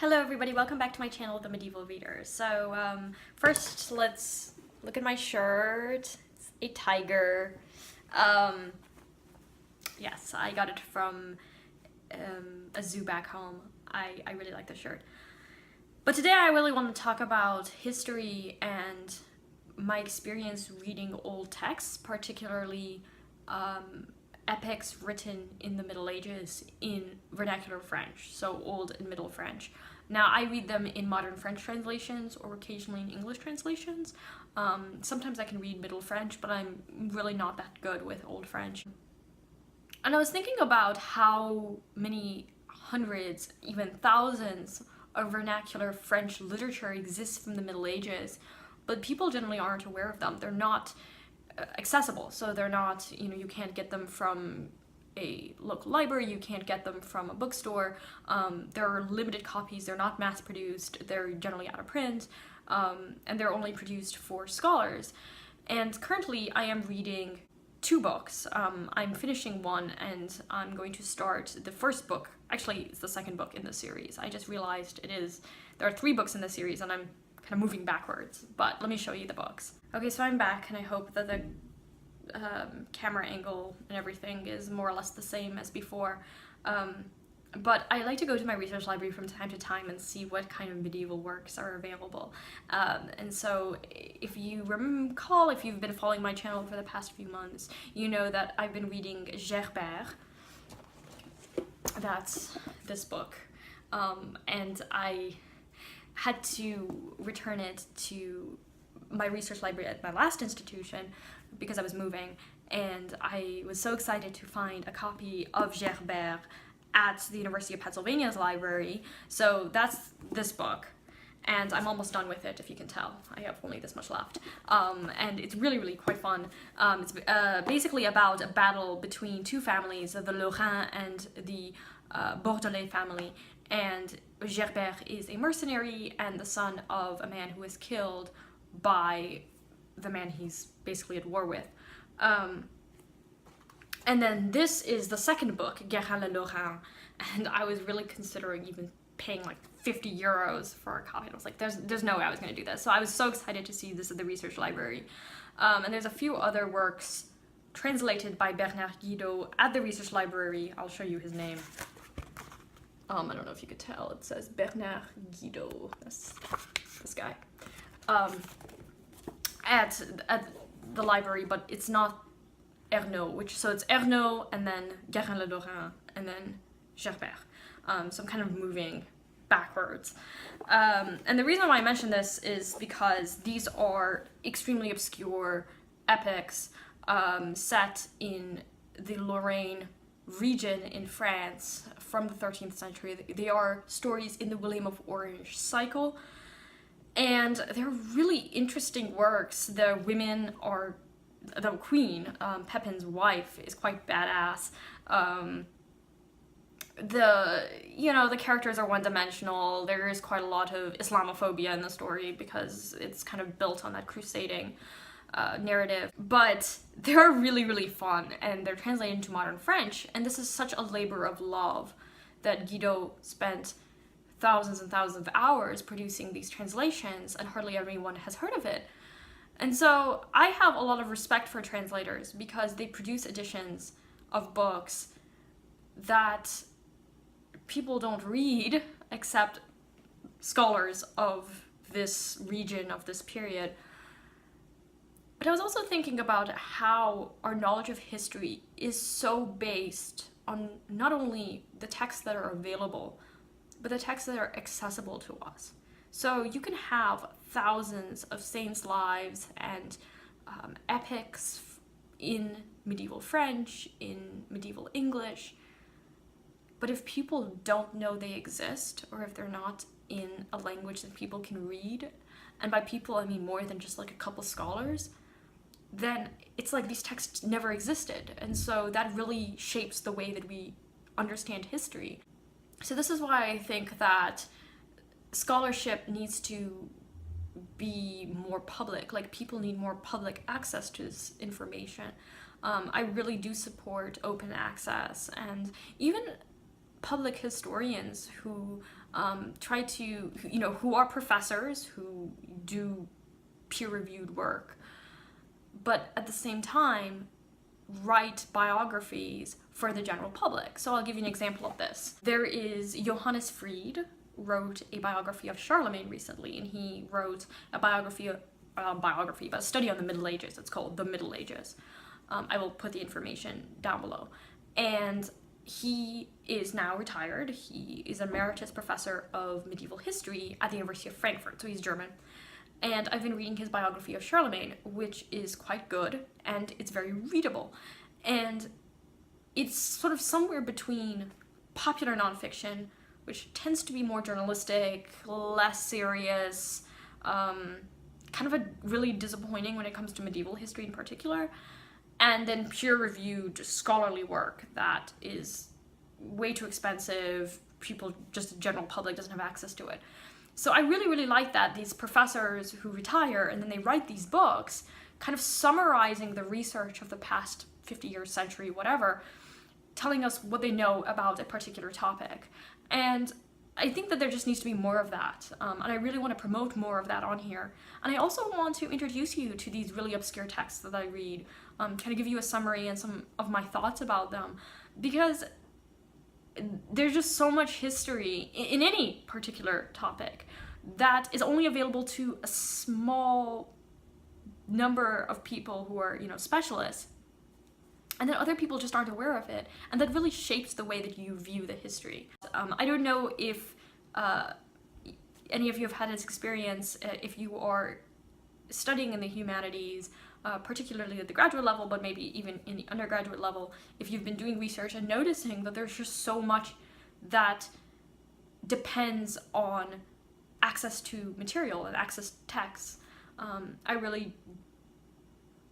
Hello everybody, welcome back to my channel, The Medieval Reader. So first let's look at my shirt. It's a tiger. Yes, I got it from a zoo back home. I really like the shirt. But today I really want to talk about history and my experience reading old texts, particularly epics written in the Middle Ages in vernacular French, so Old and Middle French. Now, I read them in modern French translations or occasionally in English translations. Sometimes I can read Middle French, but I'm really not that good with Old French. And I was thinking about how many hundreds, even thousands of vernacular French literature exists from the Middle Ages, but people generally aren't aware of them. They're not accessible, so they're not, you can't get them from a local library, you can't get them from a bookstore. There are limited copies, they're not mass produced, they're generally out of print, and they're only produced for scholars. And currently I am reading two books. I'm finishing one and I'm going to start the first book. Actually, it's the second book in the series. I just realized there are 3 books in the series and I'm kind of moving backwards, but let me show you the books. Okay, so I'm back and I hope that the camera angle and everything is more or less the same as before. But I like to go to my research library from time to time and see what kind of medieval works are available. And so if you recall, if you've been following my channel for the past few months, you know that I've been reading Gerbert. That's this book. And I had to return it to my research library at my last institution because I was moving, and I was so excited to find a copy of Gerbert at the University of Pennsylvania's library. So that's this book, and I'm almost done with it, if you can tell. I have only this much left. And it's really, really quite fun. It's basically about a battle between 2 families, the Lorrain and the Bordelais family, and Gerbert is a mercenary and the son of a man who was killed by the man he's basically at war with. And then this is the second book, Garin le Lorrain, and I was really considering even paying like 50 euros for a copy. I was like, there's no way I was going to do this. So I was so excited to see this at the research library. And there's a few other works translated by Bernard Guidot at the research library. I'll show you his name. I don't know if you could tell, it says Bernard Guidot, that's this guy, at the library, but it's not Ernaud, so it's Ernaud, and then Garin le Lorrain, and then Gerbert. So I'm kind of moving backwards. And the reason why I mention this is because these are extremely obscure epics set in the Lorrain region in France from the 13th century. They are stories in the William of Orange cycle, and they're really interesting works. The queen, Pepin's wife, is quite badass. The characters are one-dimensional. There is quite a lot of Islamophobia in the story because it's kind of built on that crusading narrative, but they're really, really fun, and they're translated into modern French, and this is such a labor of love that Guidot spent thousands and thousands of hours producing these translations, and hardly everyone has heard of it. And so I have a lot of respect for translators because they produce editions of books that people don't read except scholars of this region, of this period. But I was also thinking about how our knowledge of history is so based on not only the texts that are available, but the texts that are accessible to us. So you can have thousands of saints' lives and epics in medieval French, in medieval English, but if people don't know they exist, or if they're not in a language that people can read, and by people I mean more than just like a couple scholars, then it's like these texts never existed. And so that really shapes the way that we understand history. So this is why I think that scholarship needs to be more public. Like, people need more public access to this information. I really do support open access, and even public historians who try to, who are professors who do peer-reviewed work, but at the same time write biographies for the general public. So I'll give you an example of this. There is Johannes wrote a biography of Charlemagne recently, and he wrote a but a study on the Middle Ages. It's called The Middle Ages. I will put the information down below. And he is now retired. He is emeritus professor of medieval history at the University of Frankfurt, so he's German. And I've been reading his biography of Charlemagne, which is quite good, and it's very readable. And it's sort of somewhere between popular nonfiction, which tends to be more journalistic, less serious, kind of a really disappointing when it comes to medieval history in particular, and then peer-reviewed scholarly work that is way too expensive. People, just the general public, doesn't have access to it. So I really, really like that these professors who retire and then they write these books kind of summarizing the research of the past 50 years, century, whatever, telling us what they know about a particular topic. And I think that there just needs to be more of that. And I really want to promote more of that on here. And I also want to introduce you to these really obscure texts that I read, kind of give you a summary and some of my thoughts about them, because there's just so much history in any particular topic that is only available to a small number of people who are, specialists, and then other people just aren't aware of it, and that really shapes the way that you view the history. I don't know if any of you have had this experience, if you are studying in the humanities, particularly at the graduate level, but maybe even in the undergraduate level, if you've been doing research and noticing that there's just so much that depends on access to material and access to texts. I really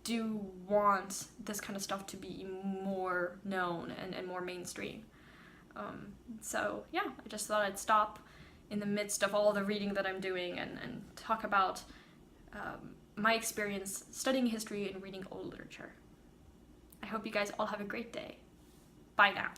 do want this kind of stuff to be more known and more mainstream. So yeah, I just thought I'd stop in the midst of all the reading that I'm doing and talk about my experience studying history and reading old literature. I hope you guys all have a great day. Bye now.